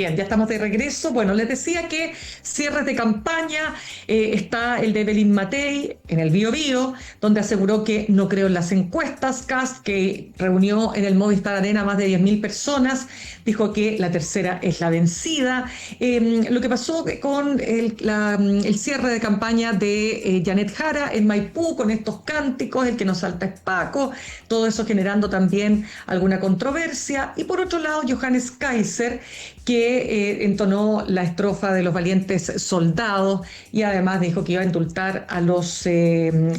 Bien, ya estamos de regreso. Bueno, les decía que cierres de campaña, está el de Evelyn Matei en el Bío Bío, donde aseguró que no creo en las encuestas. Kast, que reunió en el Movistar Arena más de 10.000 personas, dijo que la tercera es la vencida. Lo que pasó con el cierre de campaña de Janet Jara en Maipú, con estos cánticos, el que nos salta es Paco, todo eso generando también alguna controversia. Y por otro lado, Johannes Kaiser, que entonó la estrofa de los valientes soldados y además dijo que iba a indultar a los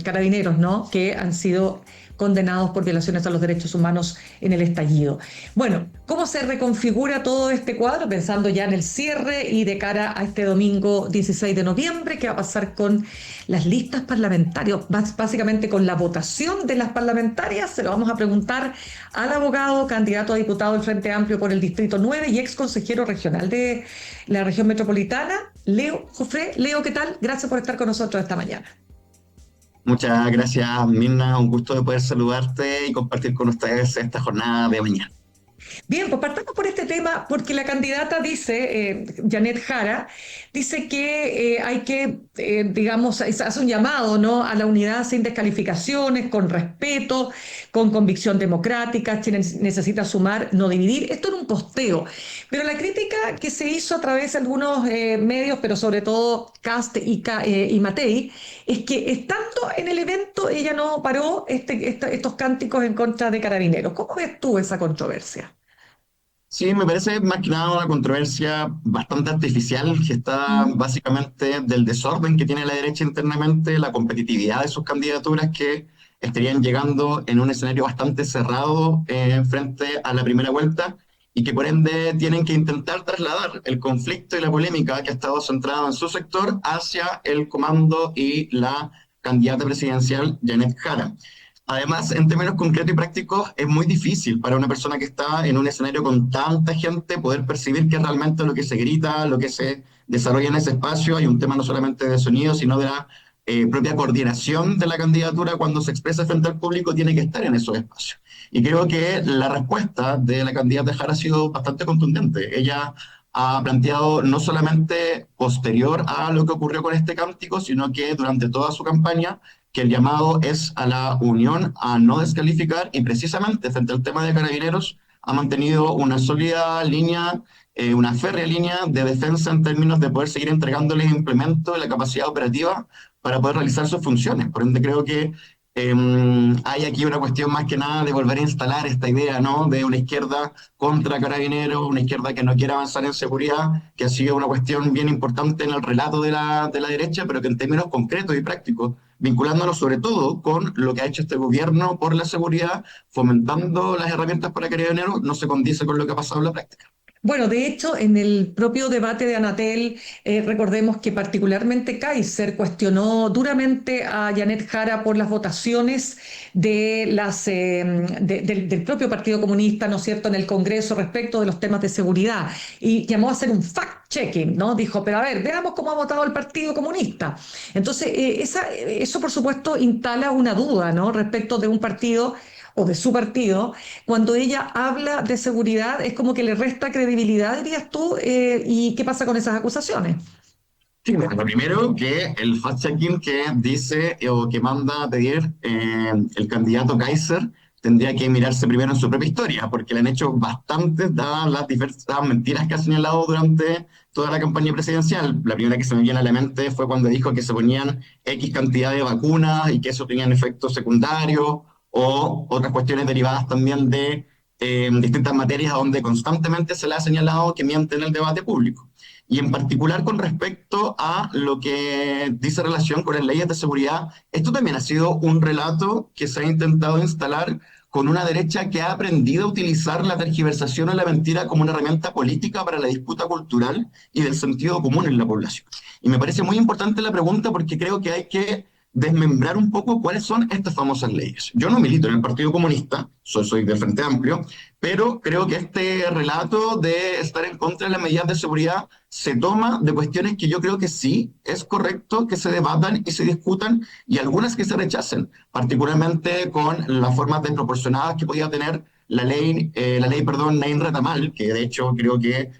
carabineros, ¿no?, que han sido condenados por violaciones a los derechos humanos en el estallido. Bueno, ¿cómo se reconfigura todo este cuadro? Pensando ya en el cierre y de cara a este domingo 16 de noviembre, ¿qué va a pasar con las listas parlamentarias? Básicamente con la votación de las parlamentarias. Se lo vamos a preguntar al abogado, candidato a diputado del Frente Amplio por el Distrito 9 y ex consejero regional de la región metropolitana, Leo Jofré. Leo, ¿qué tal? Gracias por estar con nosotros esta mañana. Muchas gracias, Mirna. Un gusto de poder saludarte y compartir con ustedes esta jornada de mañana. Bien, pues partamos por este tema, porque la candidata dice, Janet Jara, dice que hay que, digamos, hace un llamado, ¿no?, a la unidad sin descalificaciones, con respeto, con convicción democrática. Chile necesita sumar, no dividir. Esto en un posteo. Pero la crítica que se hizo a través de algunos medios, pero sobre todo Kast y Matei, es que estando en el evento ella no paró estos cánticos en contra de Carabineros. ¿Cómo ves tú esa controversia? Sí, me parece más que nada una controversia bastante artificial que está Mm. básicamente del desorden que tiene la derecha internamente, la competitividad de sus candidaturas que estarían llegando en un escenario bastante cerrado frente a la primera vuelta y que por ende tienen que intentar trasladar el conflicto y la polémica que ha estado centrado en su sector hacia el comando y la candidata presidencial Janet Jara. Además, en términos concretos y prácticos, es muy difícil para una persona que está en un escenario con tanta gente poder percibir qué es realmente lo que se grita, lo que se desarrolla en ese espacio. Hay un tema no solamente de sonido, sino de la propia coordinación de la candidatura cuando se expresa frente al público, tiene que estar en esos espacios. Y creo que la respuesta de la candidata Jara ha sido bastante contundente. Ella ha planteado no solamente posterior a lo que ocurrió con este cántico, sino que durante toda su campaña que el llamado es a la unión, a no descalificar, y precisamente frente al tema de Carabineros ha mantenido una sólida línea, una férrea línea de defensa en términos de poder seguir entregándoles implementos y la capacidad operativa para poder realizar sus funciones. Por ende, creo que hay aquí una cuestión más que nada de volver a instalar esta idea, ¿no?, de una izquierda contra Carabineros, una izquierda que no quiere avanzar en seguridad, que ha sido una cuestión bien importante en el relato de la derecha, pero que en términos concretos y prácticos, vinculándolo sobre todo con lo que ha hecho este gobierno por la seguridad, fomentando las herramientas para Carabineros, no se condice con lo que ha pasado en la práctica. Bueno, de hecho, en el propio debate de Anatel, recordemos que particularmente Kaiser cuestionó duramente a Janet Jara por las votaciones del propio Partido Comunista, ¿no es cierto?, en el Congreso respecto de los temas de seguridad, y llamó a hacer un fact-checking, ¿no? Dijo, pero a ver, veamos cómo ha votado el Partido Comunista. Entonces, eso por supuesto instala una duda, ¿no?, respecto de un partido o de su partido. Cuando ella habla de seguridad, es como que le resta credibilidad, dirías tú. ¿Y qué pasa con esas acusaciones? Sí, lo primero que el fact-checking que dice o que manda a pedir el candidato Kaiser tendría que mirarse primero en su propia historia, porque le han hecho bastantes, dadas las diversas mentiras que ha señalado durante toda la campaña presidencial. La primera que se me viene a la mente fue cuando dijo que se ponían X cantidad de vacunas y que eso tenían efectos secundarios, o otras cuestiones derivadas también de distintas materias donde constantemente se le ha señalado que miente en el debate público. Y en particular con respecto a lo que dice relación con las leyes de seguridad, esto también ha sido un relato que se ha intentado instalar con una derecha que ha aprendido a utilizar la tergiversación o la mentira como una herramienta política para la disputa cultural y del sentido común en la población. Y me parece muy importante la pregunta porque creo que hay que desmembrar un poco cuáles son estas famosas leyes. Yo no milito en el Partido Comunista, soy del Frente Amplio, pero creo que este relato de estar en contra de las medidas de seguridad se toma de cuestiones que yo creo que sí es correcto que se debatan y se discutan y algunas que se rechacen, particularmente con las formas desproporcionadas que podía tener la ley, perdón, Nain Retamal, que de hecho creo que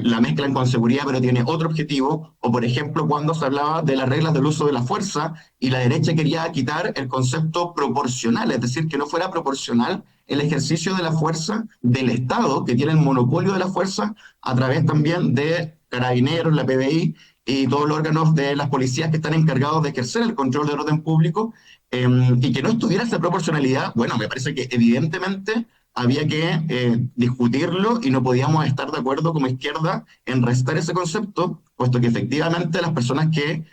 la mezclan con seguridad, pero tiene otro objetivo. O, por ejemplo, cuando se hablaba de las reglas del uso de la fuerza y la derecha quería quitar el concepto proporcional, es decir, que no fuera proporcional el ejercicio de la fuerza del Estado, que tiene el monopolio de la fuerza, a través también de Carabineros, la PDI y todos los órganos de las policías que están encargados de ejercer el control del orden público, y que no estuviera esa proporcionalidad. Bueno, me parece que evidentemente había que discutirlo y no podíamos estar de acuerdo como izquierda en restar ese concepto, puesto que efectivamente las personas que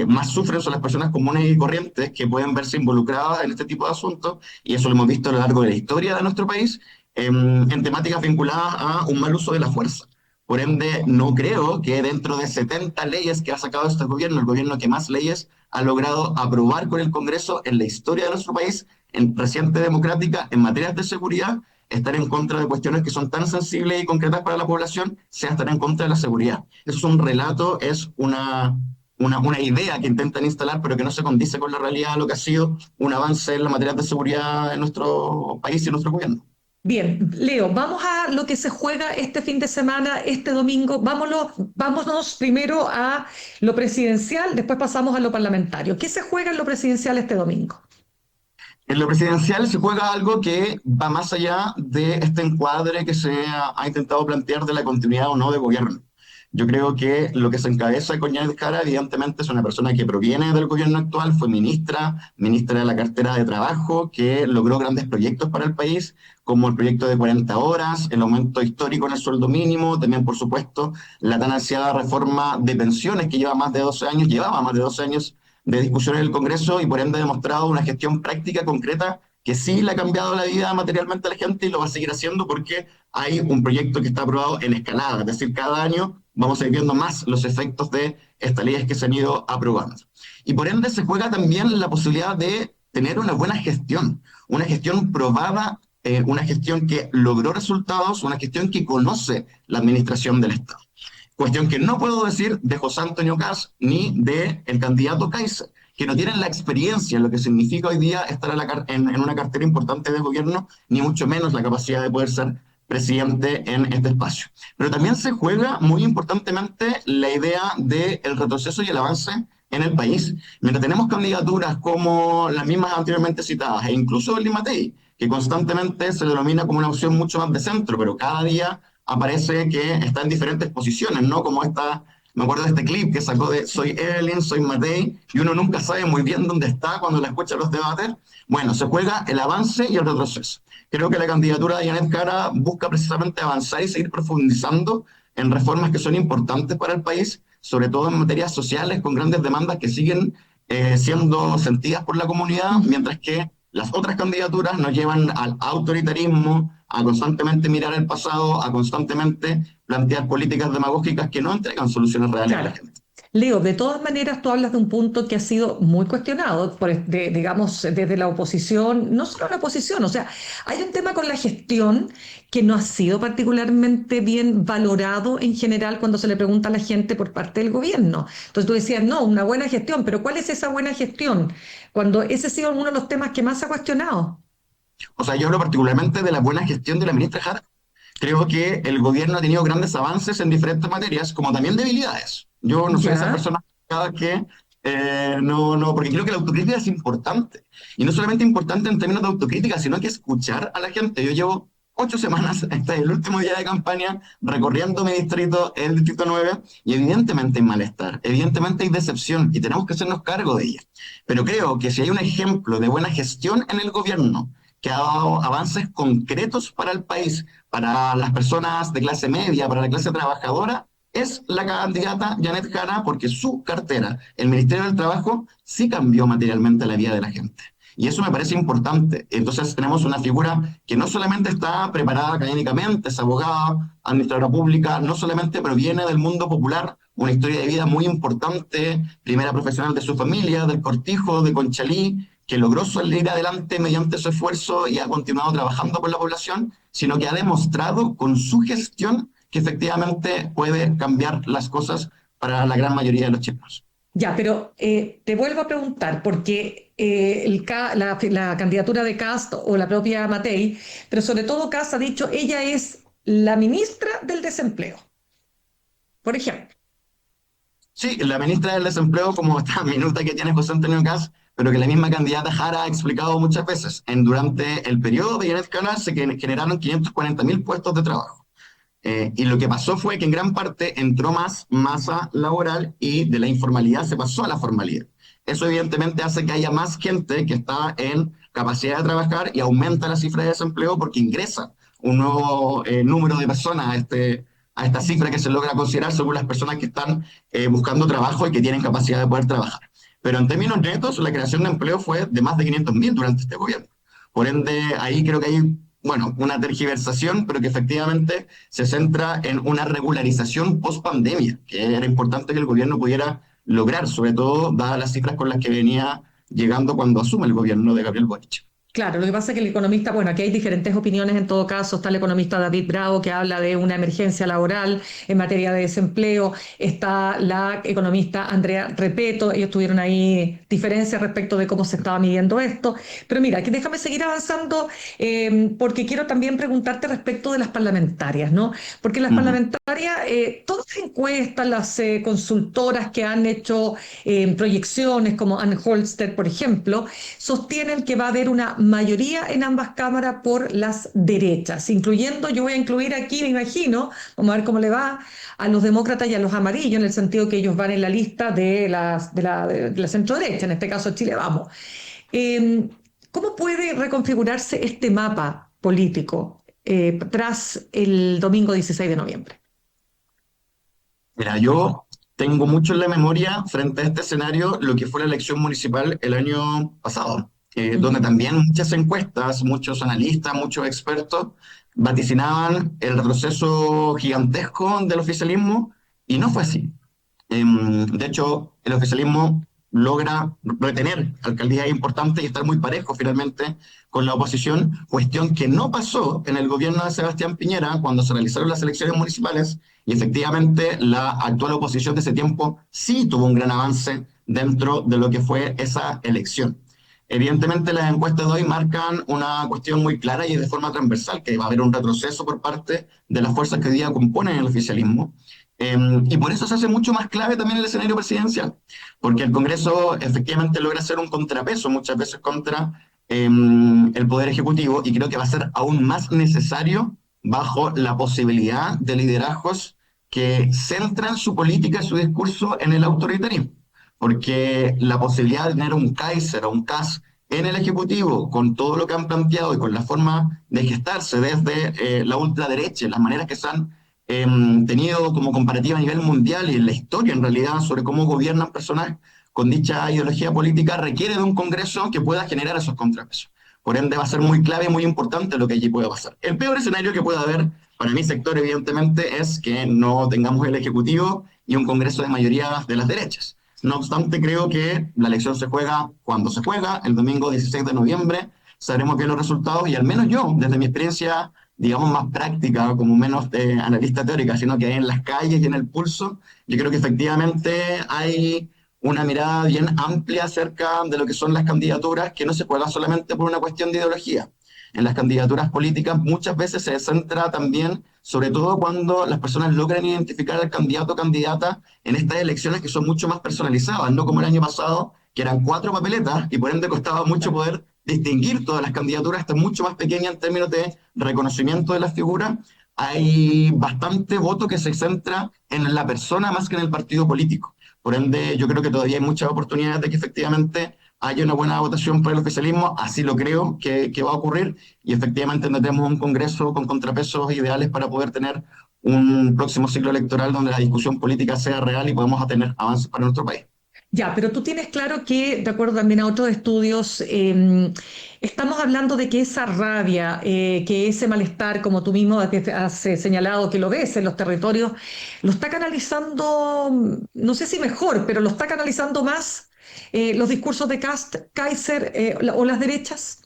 más sufren son las personas comunes y corrientes que pueden verse involucradas en este tipo de asuntos, y eso lo hemos visto a lo largo de la historia de nuestro país, en temáticas vinculadas a un mal uso de la fuerza. Por ende, no creo que dentro de 70 leyes que ha sacado este gobierno, el gobierno que más leyes ha logrado aprobar con el Congreso en la historia de nuestro país, en reciente democrática, en materias de seguridad, estar en contra de cuestiones que son tan sensibles y concretas para la población, sea estar en contra de la seguridad. Eso es un relato, es una idea que intentan instalar, pero que no se condice con la realidad de lo que ha sido un avance en la materia de seguridad en nuestro país y en nuestro gobierno. Bien, Leo, vamos a lo que se juega este fin de semana, este domingo. Vámonos primero a lo presidencial, después pasamos a lo parlamentario. ¿Qué se juega en lo presidencial este domingo? En lo presidencial se juega algo que va más allá de este encuadre que se ha intentado plantear de la continuidad o no de gobierno. Yo creo que lo que se encabeza con Janet Jara, evidentemente, es una persona que proviene del gobierno actual, fue ministra de la cartera de Trabajo, que logró grandes proyectos para el país, como el proyecto de 40 horas, el aumento histórico en el sueldo mínimo, también, por supuesto, la tan ansiada reforma de pensiones que llevaba más de 12 años de discusión en el Congreso, y por ende ha demostrado una gestión práctica, concreta, que sí le ha cambiado la vida materialmente a la gente y lo va a seguir haciendo porque hay un proyecto que está aprobado en escalada, es decir, cada año vamos a ir viendo más los efectos de estas leyes que se han ido aprobando. Y por ende se juega también la posibilidad de tener una gestión probada, una gestión que logró resultados, una gestión que conoce la administración del Estado. Cuestión que no puedo decir de José Antonio Kast ni de el candidato Kaiser, que no tienen la experiencia en lo que significa hoy día estar en una cartera importante de gobierno, ni mucho menos la capacidad de poder ser presidente en este espacio. Pero también se juega muy importantemente la idea del retroceso y el avance en el país. Mientras tenemos candidaturas como las mismas anteriormente citadas, e incluso el Matei, que constantemente se denomina como una opción mucho más de centro, pero cada día aparece que está en diferentes posiciones, ¿no? Como esta, me acuerdo de este clip que sacó de soy Evelyn, soy Matei, y uno nunca sabe muy bien dónde está cuando la escucha los debates. Bueno, se juega el avance y el retroceso. Creo que la candidatura de Janet Jara busca precisamente avanzar y seguir profundizando en reformas que son importantes para el país, sobre todo en materias sociales, con grandes demandas que siguen siendo sentidas por la comunidad, mientras que las otras candidaturas nos llevan al autoritarismo, a constantemente mirar el pasado, a constantemente plantear políticas demagógicas que no entregan soluciones reales a la gente. Leo, de todas maneras, tú hablas de un punto que ha sido muy cuestionado, digamos, desde la oposición, no solo la oposición, o sea, hay un tema con la gestión que no ha sido particularmente bien valorado en general cuando se le pregunta a la gente por parte del gobierno. Entonces tú decías, no, una buena gestión, pero ¿cuál es esa buena gestión? Cuando ese ha sido uno de los temas que más se ha cuestionado. O sea, yo hablo particularmente de la buena gestión de la ministra Jara. Creo que el gobierno ha tenido grandes avances en diferentes materias, como también debilidades. Yo no soy esa ¿Ya? persona que no, porque creo que la autocrítica es importante. Y no solamente importante en términos de autocrítica, sino que escuchar a la gente. Yo llevo 8 semanas, este es el último día de campaña, recorriendo mi distrito, el distrito 9, y evidentemente hay malestar, evidentemente hay decepción, y tenemos que hacernos cargo de ella. Pero creo que si hay un ejemplo de buena gestión en el gobierno, que ha dado avances concretos para el país, para las personas de clase media, para la clase trabajadora, es la candidata Janet Jara, porque su cartera, el Ministerio del Trabajo, sí cambió materialmente la vida de la gente. Y eso me parece importante. Entonces tenemos una figura que no solamente está preparada académicamente, es abogada, administradora pública, no solamente proviene del mundo popular, una historia de vida muy importante, primera profesional de su familia, del Cortijo, de Conchalí, que logró salir adelante mediante su esfuerzo y ha continuado trabajando por la población, sino que ha demostrado con su gestión que efectivamente puede cambiar las cosas para la gran mayoría de los chilenos. Ya, pero te vuelvo a preguntar, porque la candidatura de Kast o la propia Matei, pero sobre todo Kast ha dicho, ella es la ministra del desempleo. por ejemplo. Sí, la ministra del Desempleo, como esta minuta que tiene José Antonio Caz, pero que la misma candidata Jara ha explicado muchas veces, durante el periodo de Janet Cala se generaron 540.000 puestos de trabajo. Y lo que pasó fue que en gran parte entró más masa laboral y de la informalidad se pasó a la formalidad. Eso evidentemente hace que haya más gente que está en capacidad de trabajar y aumenta la cifra de desempleo porque ingresa un nuevo número de personas a esta cifra que se logra considerar según las personas que están buscando trabajo y que tienen capacidad de poder trabajar. Pero en términos netos, la creación de empleo fue de más de 500.000 durante este gobierno. Por ende, ahí creo que hay, bueno, una tergiversación, pero que efectivamente se centra en una regularización post-pandemia, que era importante que el gobierno pudiera lograr, sobre todo dadas las cifras con las que venía llegando cuando asume el gobierno de Gabriel Boric. Claro, lo que pasa es que el economista, bueno, aquí hay diferentes opiniones en todo caso. Está el economista David Bravo que habla de una emergencia laboral en materia de desempleo. Está la economista Andrea Repeto. Ellos tuvieron ahí diferencias respecto de cómo se estaba midiendo esto. Pero mira, aquí déjame seguir avanzando porque quiero también preguntarte respecto de las parlamentarias, ¿no? Porque las Ujú. parlamentarias, todas las encuestas, las consultoras que han hecho proyecciones como Ann Holster, por ejemplo, sostienen que va a haber una mayoría en ambas cámaras por las derechas, incluyendo, yo voy a incluir aquí, me imagino, vamos a ver cómo le va a los demócratas y a los amarillos, en el sentido que ellos van en la lista de la centro derecha, en este caso Chile Vamos. Eh, ¿Cómo puede reconfigurarse este mapa político tras el domingo 16 de noviembre? Mira, yo tengo mucho en la memoria frente a este escenario lo que fue la elección municipal el año pasado, donde Ujú. también muchas encuestas, muchos analistas, muchos expertos vaticinaban el retroceso gigantesco del oficialismo y no fue así. De hecho, el oficialismo logra retener alcaldías importantes y estar muy parejo finalmente con la oposición, cuestión que no pasó en el gobierno de Sebastián Piñera cuando se realizaron las elecciones municipales y efectivamente la actual oposición de ese tiempo sí tuvo un gran avance dentro de lo que fue esa elección. Evidentemente las encuestas de hoy marcan una cuestión muy clara y de forma transversal, que va a haber un retroceso por parte de las fuerzas que hoy día componen el oficialismo. Y por eso se hace mucho más clave también el escenario presidencial, porque el Congreso efectivamente logra ser un contrapeso muchas veces contra el Poder Ejecutivo y creo que va a ser aún más necesario bajo la posibilidad de liderazgos que centran su política y su discurso en el autoritarismo, porque la posibilidad de tener un Kaiser o un Kass en el Ejecutivo, con todo lo que han planteado y con la forma de gestarse desde la ultraderecha, las maneras que se han tenido como comparativa a nivel mundial y en la historia en realidad sobre cómo gobiernan personas con dicha ideología política, requiere de un Congreso que pueda generar esos contrapesos. Por ende, va a ser muy clave y muy importante lo que allí pueda pasar. El peor escenario que pueda haber para mi sector, evidentemente, es que no tengamos el Ejecutivo y un Congreso de mayoría de las derechas. No obstante, creo que la elección se juega cuando se juega, el domingo 16 de noviembre, sabremos bien los resultados y al menos yo, desde mi experiencia, digamos, más práctica, como menos de analista teórica, sino que en las calles y en el pulso, yo creo que efectivamente hay una mirada bien amplia acerca de lo que son las candidaturas, que no se juega solamente por una cuestión de ideología. En las candidaturas políticas muchas veces se centra también, sobre todo cuando las personas logran identificar al candidato o candidata en estas elecciones que son mucho más personalizadas, no como el año pasado, que eran 4 papeletas y por ende costaba mucho poder distinguir todas las candidaturas, está mucho más pequeña en términos de reconocimiento de las figuras. Hay bastante voto que se centra en la persona más que en el partido político. Por ende, yo creo que todavía hay muchas oportunidades de que efectivamente haya una buena votación por el oficialismo, así lo creo que va a ocurrir, y efectivamente tendremos un Congreso con contrapesos ideales para poder tener un próximo ciclo electoral donde la discusión política sea real y podamos tener avances para nuestro país. Ya, pero tú tienes claro que, de acuerdo también a otros estudios, estamos hablando de que esa rabia, que ese malestar, como tú mismo has señalado, que lo ves en los territorios, lo está canalizando, no sé si mejor, pero lo está canalizando más los discursos de Kaiser o las derechas.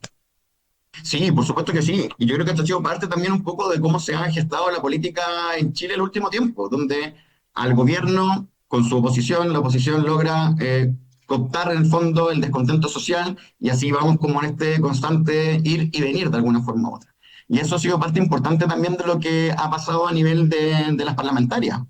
Sí, por supuesto que sí. Y yo creo que esto ha sido parte también un poco de cómo se ha gestado la política en Chile el último tiempo, donde al gobierno, con su oposición, la oposición logra cooptar en el fondo el descontento social y así vamos como en este constante ir y venir de alguna forma u otra. Y eso ha sido parte importante también de lo que ha pasado a nivel de las parlamentarias.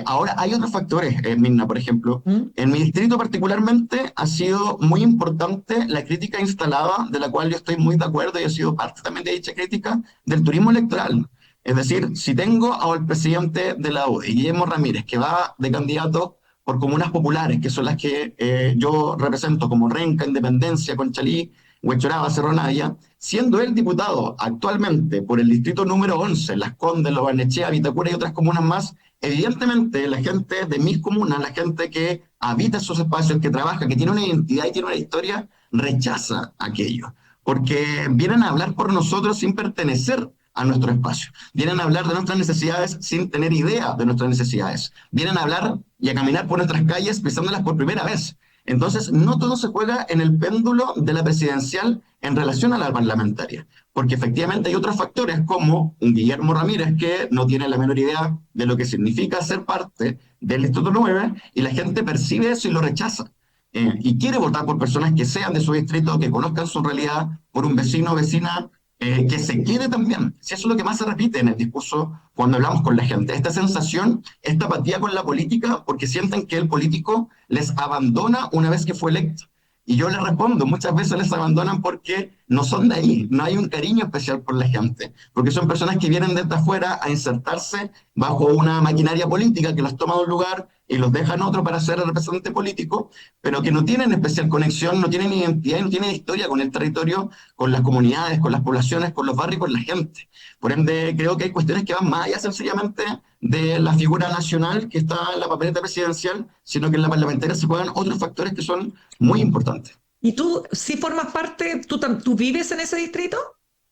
Ahora, hay otros factores, Mirna, por ejemplo. ¿Mm? En mi distrito particularmente ha sido muy importante la crítica instalada, de la cual yo estoy muy de acuerdo y he sido parte también de dicha crítica, del turismo electoral. Es decir, si tengo al presidente de la U, Guillermo Ramírez, que va de candidato por comunas populares, que son las que yo represento, como Renca, Independencia, Conchalí, Huechuraba, Cerro Navia, siendo él diputado actualmente por el distrito número 11, Las Condes, Lo Barnechea, Vitacura y otras comunas más, evidentemente la gente de mis comunas, la gente que habita esos espacios, que trabaja, que tiene una identidad y tiene una historia, rechaza aquello, porque vienen a hablar por nosotros sin pertenecer a nuestro espacio. Vienen a hablar de nuestras necesidades sin tener idea de nuestras necesidades. Vienen a hablar y a caminar por nuestras calles pisándolas por primera vez. Entonces, no todo se juega en el péndulo de la presidencial en relación a la parlamentaria, porque efectivamente hay otros factores como un Guillermo Ramírez que no tiene la menor idea de lo que significa ser parte del Distrito 9 y la gente percibe eso y lo rechaza. Y quiere votar por personas que sean de su distrito, que conozcan su realidad, por un vecino o vecina que se quiere también. Si eso es lo que más se repite en el discurso cuando hablamos con la gente, esta sensación, esta apatía con la política, porque sienten que el político les abandona una vez que fue electo. Y yo les respondo, muchas veces les abandonan porque no son de ahí, no hay un cariño especial por la gente, porque son personas que vienen desde afuera a insertarse bajo una maquinaria política que los toma de un lugar y los deja en otro para ser el representante político, pero que no tienen especial conexión, no tienen identidad y no tienen historia con el territorio, con las comunidades, con las poblaciones, con los barrios, con la gente. Por ende, creo que hay cuestiones que van más allá sencillamente de la figura nacional que está en la papeleta presidencial, sino que en la parlamentaria se juegan otros factores que son muy importantes. ¿Y tú, si formas parte, tú vives en ese distrito?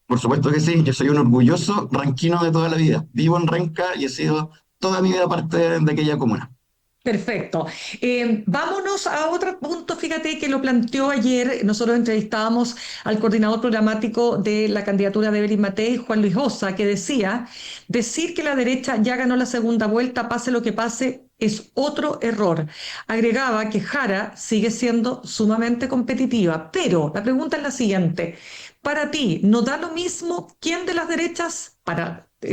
Por supuesto que sí, yo soy un orgulloso ranquino de toda la vida. Vivo en Renca y he sido toda mi vida parte de aquella comuna. Perfecto. Vámonos a otro punto, fíjate que lo planteó ayer, nosotros entrevistábamos al coordinador programático de la candidatura de Evelyn Matei, Juan Luis Osa, que decía, decir que la derecha ya ganó la segunda vuelta, pase lo que pase, es otro error. Agregaba que Jara sigue siendo sumamente competitiva, pero la pregunta es la siguiente, para ti, ¿no da lo mismo quién de las derechas,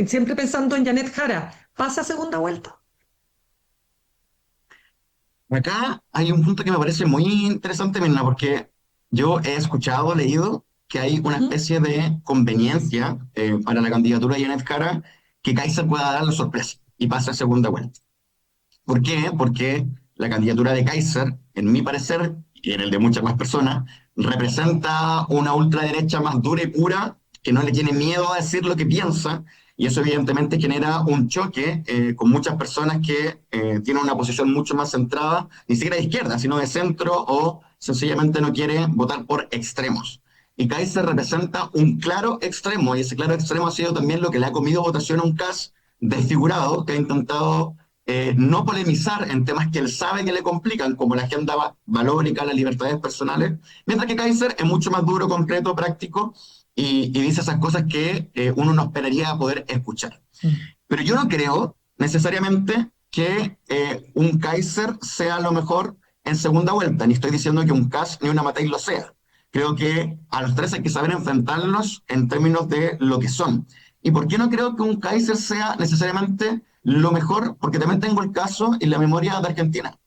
siempre pensando en Janet Jara, pasa a segunda vuelta? Acá hay un punto que me parece muy interesante, Mirna, porque yo he escuchado, leído que hay una Ujú. especie de conveniencia para la candidatura de Janet Jara que Kaiser pueda dar la sorpresa y pase a segunda vuelta. ¿Por qué? Porque la candidatura de Kaiser, en mi parecer, y en el de muchas más personas, representa una ultraderecha más dura y pura que no le tiene miedo a decir lo que piensa, y eso evidentemente genera un choque con muchas personas que tienen una posición mucho más centrada, ni siquiera de izquierda, sino de centro o sencillamente no quiere votar por extremos. Y Kaiser representa un claro extremo, y ese claro extremo ha sido también lo que le ha comido votación a un CAS desfigurado, que ha intentado no polemizar en temas que él sabe que le complican, como la agenda valórica, las libertades personales, mientras que Kaiser es mucho más duro, concreto, práctico y dice esas cosas que uno no esperaría poder escuchar. Mm. Pero yo no creo necesariamente que un Kaiser sea lo mejor en segunda vuelta, ni estoy diciendo que un Kass ni una Matei lo sea. Creo que a los tres hay que saber enfrentarlos en términos de lo que son. ¿Y por qué no creo que un Kaiser sea necesariamente lo mejor? Porque también tengo el caso y la memoria de Argentina,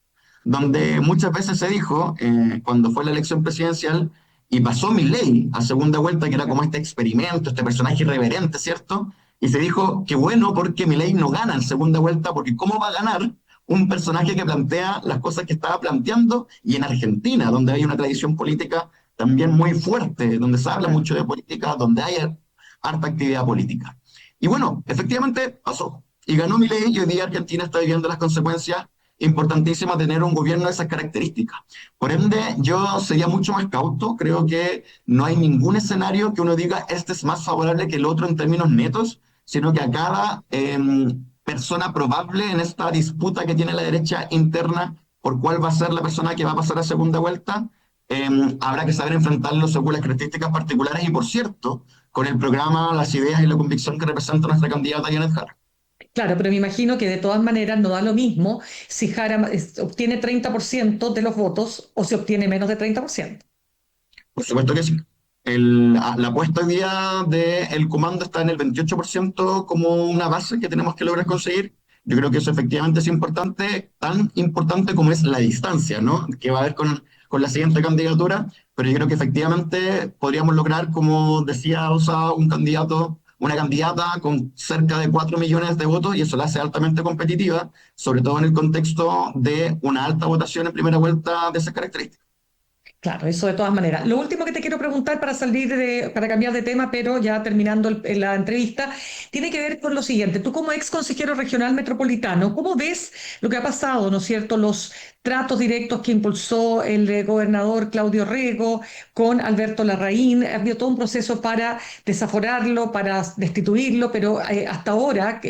donde muchas veces se dijo, cuando fue la elección presidencial, y pasó Milei a segunda vuelta, que era como este experimento, este personaje irreverente, ¿cierto? Y se dijo que bueno, porque Milei no gana en segunda vuelta, porque ¿cómo va a ganar un personaje que plantea las cosas que estaba planteando? Y en Argentina, donde hay una tradición política también muy fuerte, donde se habla Claro. mucho de política, donde hay harta actividad política. Y bueno, efectivamente pasó. Y ganó Milei y hoy día Argentina está viviendo las consecuencias importantísimas de tener un gobierno de esas características. Por ende, yo sería mucho más cauto. Creo que no hay ningún escenario que uno diga este es más favorable que el otro en términos netos, sino que a cada persona probable en esta disputa que tiene la derecha interna por cuál va a ser la persona que va a pasar a segunda vuelta, eh, habrá que saber enfrentarlo según las características particulares y, por cierto, con el programa, las ideas y la convicción que representa nuestra candidata Janet Jara. Claro, pero me imagino que de todas maneras no da lo mismo si Jara obtiene 30% de los votos o si obtiene menos de 30%. Por supuesto que sí. La apuesta hoy día del comando está en el 28% como una base que tenemos que lograr conseguir. Yo creo que eso efectivamente es importante, tan importante como es la distancia, ¿no? Que va a haber con la siguiente candidatura, pero yo creo que efectivamente podríamos lograr, como decía Osa, un candidato, una candidata con cerca de 4 millones de votos y eso la hace altamente competitiva, sobre todo en el contexto de una alta votación en primera vuelta de esas características. Claro, eso de todas maneras. Lo último que te quiero preguntar para cambiar de tema, pero ya terminando la entrevista, tiene que ver con lo siguiente. Tú como ex consejero regional metropolitano, ¿cómo ves lo que ha pasado, ¿no es cierto? Los tratos directos que impulsó el gobernador Claudio Rego con Alberto Larraín. Ha habido todo un proceso para desaforarlo, para destituirlo, pero hasta ahora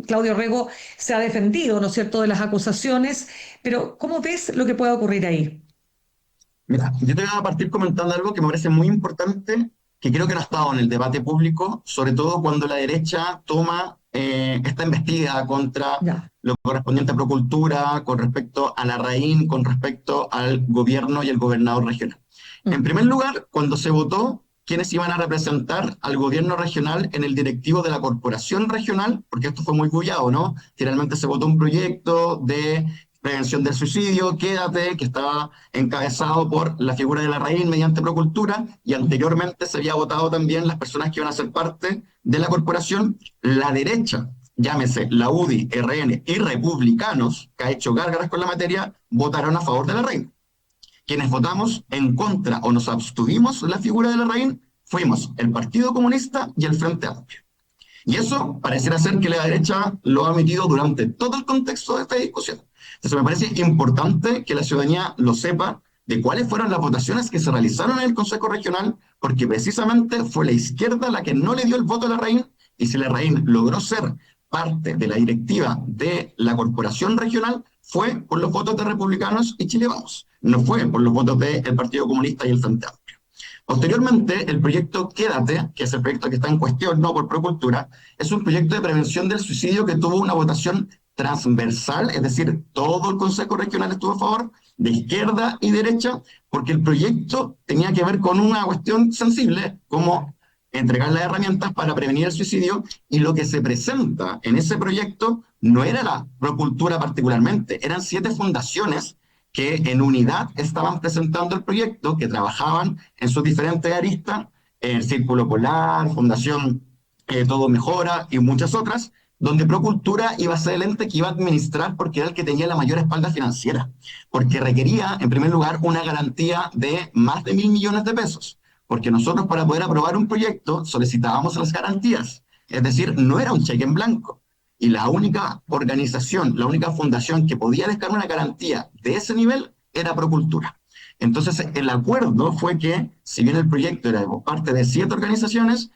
Claudio Rego se ha defendido, ¿no es cierto?, de las acusaciones. Pero ¿cómo ves lo que puede ocurrir ahí? Mira, yo te voy a partir comentando algo que me parece muy importante, que creo que no ha estado en el debate público, sobre todo cuando la derecha toma esta embestida contra Ya. lo correspondiente a Procultura, con respecto a Larraín, con respecto al gobierno y el gobernador regional. En Mm. primer lugar, cuando se votó quiénes iban a representar al gobierno regional en el directivo de la corporación regional, porque esto fue muy bullado, ¿no? Finalmente se votó un proyecto de prevención del suicidio, Quédate, que estaba encabezado por la figura de Larraín mediante Procultura, y anteriormente se había votado también las personas que iban a ser parte de la corporación. La derecha, llámese la UDI, RN y republicanos, que ha hecho gárgaras con la materia, votaron a favor de Larraín. Quienes votamos en contra o nos abstuvimos de la figura de Larraín fuimos el Partido Comunista y el Frente Amplio. Y eso pareciera ser que la derecha lo ha metido durante todo el contexto de esta discusión. Entonces me parece importante que la ciudadanía lo sepa de cuáles fueron las votaciones que se realizaron en el Consejo Regional, porque precisamente fue la izquierda la que no le dio el voto a Larraín, y si Larraín logró ser parte de la directiva de la corporación regional, fue por los votos de republicanos y Chile Vamos, no fue por los votos del Partido Comunista y el Frente Amplio. Posteriormente, el proyecto Quédate, que es el proyecto que está en cuestión, no por Procultura, es un proyecto de prevención del suicidio que tuvo una votación transversal, es decir, todo el Consejo Regional estuvo a favor, de izquierda y derecha, porque el proyecto tenía que ver con una cuestión sensible, como entregar las herramientas para prevenir el suicidio, y lo que se presenta en ese proyecto no era la Procultura particularmente, eran 7 fundaciones que en unidad estaban presentando el proyecto, que trabajaban en sus diferentes aristas, el Círculo Polar, Fundación Todo Mejora y muchas otras, donde Procultura iba a ser el ente que iba a administrar porque era el que tenía la mayor espalda financiera, porque requería, en primer lugar, una garantía de más de 1.000 millones de pesos, porque nosotros para poder aprobar un proyecto solicitábamos las garantías, es decir, no era un cheque en blanco. Y la única organización, la única fundación que podía dejar una garantía de ese nivel era Procultura. Entonces, el acuerdo fue que, si bien el proyecto era por parte de 7 organizaciones,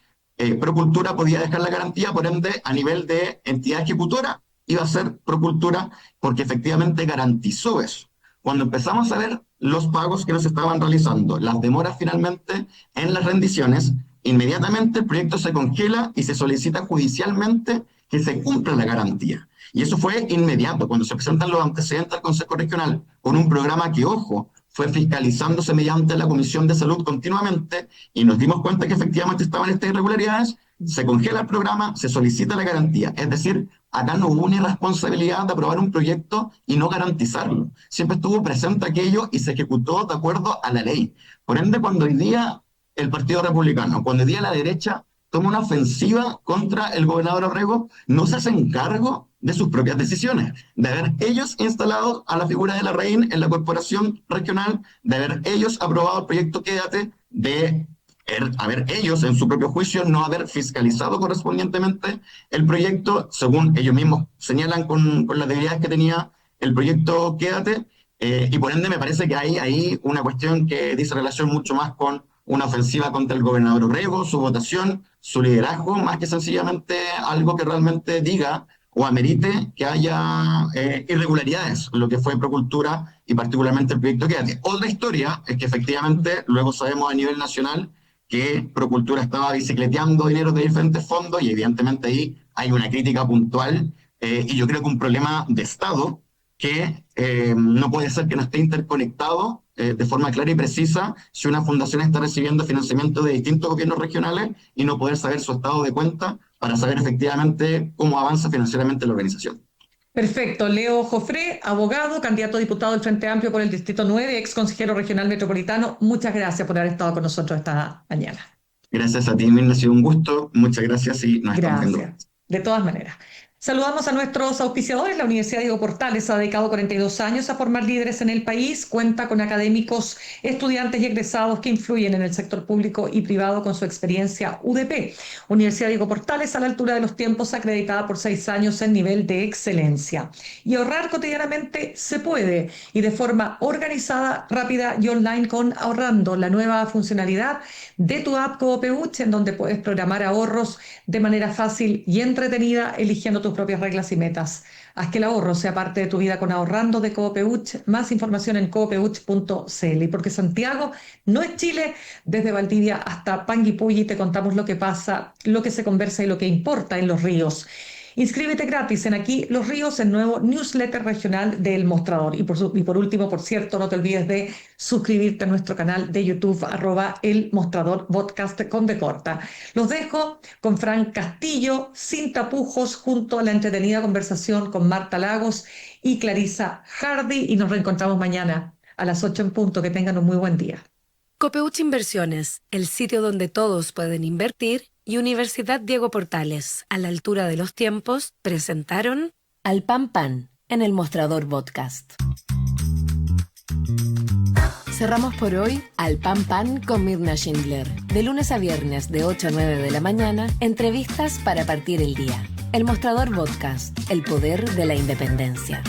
Procultura podía dejar la garantía, por ende, a nivel de entidad ejecutora, iba a ser Procultura porque efectivamente garantizó eso. Cuando empezamos a ver los pagos que nos estaban realizando, las demoras finalmente en las rendiciones, inmediatamente el proyecto se congela y se solicita judicialmente que se cumpla la garantía. Y eso fue inmediato, cuando se presentan los antecedentes al Consejo Regional, con un programa que, ojo, fue fiscalizándose mediante la Comisión de Salud continuamente, y nos dimos cuenta que efectivamente estaban estas irregularidades, se congela el programa, se solicita la garantía. Es decir, acá no hubo una irresponsabilidad de aprobar un proyecto y no garantizarlo. Siempre estuvo presente aquello y se ejecutó de acuerdo a la ley. Por ende, cuando hoy día el Partido Republicano, cuando hoy día la derecha toma una ofensiva contra el gobernador Orrego, no se hacen cargo de sus propias decisiones, de haber ellos instalado a la figura de Larraín en la corporación regional, de haber ellos aprobado el proyecto Quédate, de haber ellos en su propio juicio no haber fiscalizado correspondientemente el proyecto, según ellos mismos señalan con las debilidades que tenía el proyecto Quédate, y por ende me parece que hay ahí una cuestión que dice relación mucho más con una ofensiva contra el gobernador Orrego, su votación, su liderazgo, más que sencillamente algo que realmente diga o amerite que haya irregularidades en lo que fue Procultura y particularmente el proyecto Quédate. Otra historia es que efectivamente luego sabemos a nivel nacional que Procultura estaba bicicleteando dinero de diferentes fondos y evidentemente ahí hay una crítica puntual y yo creo que un problema de Estado que no puede ser que no esté interconectado de forma clara y precisa si una fundación está recibiendo financiamiento de distintos gobiernos regionales y no poder saber su estado de cuenta para saber efectivamente cómo avanza financieramente la organización. Perfecto. Leo Jofré, abogado, candidato a diputado del Frente Amplio por el Distrito 9, ex consejero regional metropolitano. Muchas gracias por haber estado con nosotros esta mañana. Gracias a ti, Mirna, ha sido un gusto. Muchas gracias y nos estamos viendo. Gracias. De todas maneras. Saludamos a nuestros auspiciadores. La Universidad Diego Portales ha dedicado 42 años a formar líderes en el país. Cuenta con académicos, estudiantes y egresados que influyen en el sector público y privado con su experiencia UDP. Universidad Diego Portales, a la altura de los tiempos, acreditada por 6 años en nivel de excelencia. Y ahorrar cotidianamente se puede, y de forma organizada, rápida y online con Ahorrando, la nueva funcionalidad de tu app Coopeuch, en donde puedes programar ahorros de manera fácil y entretenida, eligiendo tus propias reglas y metas. Haz que el ahorro sea parte de tu vida con Ahorrando de Coopeuch. Más información en coopeuch.cl. Y porque Santiago no es Chile, desde Valdivia hasta Panguipulli te contamos lo que pasa, lo que se conversa y lo que importa en Los Ríos. Inscríbete gratis en Aquí Los Ríos, el nuevo newsletter regional del Mostrador. Y por último, por cierto, no te olvides de suscribirte a nuestro canal de YouTube, @El Mostrador Podcast con B corta. Los dejo con Fran Castillo, sin tapujos, junto a la entretenida conversación con Marta Lagos y Clarisa Hardy. Y nos reencontramos mañana a las 8 en punto. Que tengan un muy buen día. Copeuch Inversiones, el sitio donde todos pueden invertir, y Universidad Diego Portales, a la altura de los tiempos, presentaron Al Pan Pan en el Mostrador Podcast. Cerramos por hoy Al Pan Pan con Mirna Schindler. De lunes a viernes de 8 a 9 de la mañana, entrevistas para partir el día. El Mostrador Podcast, el poder de la independencia.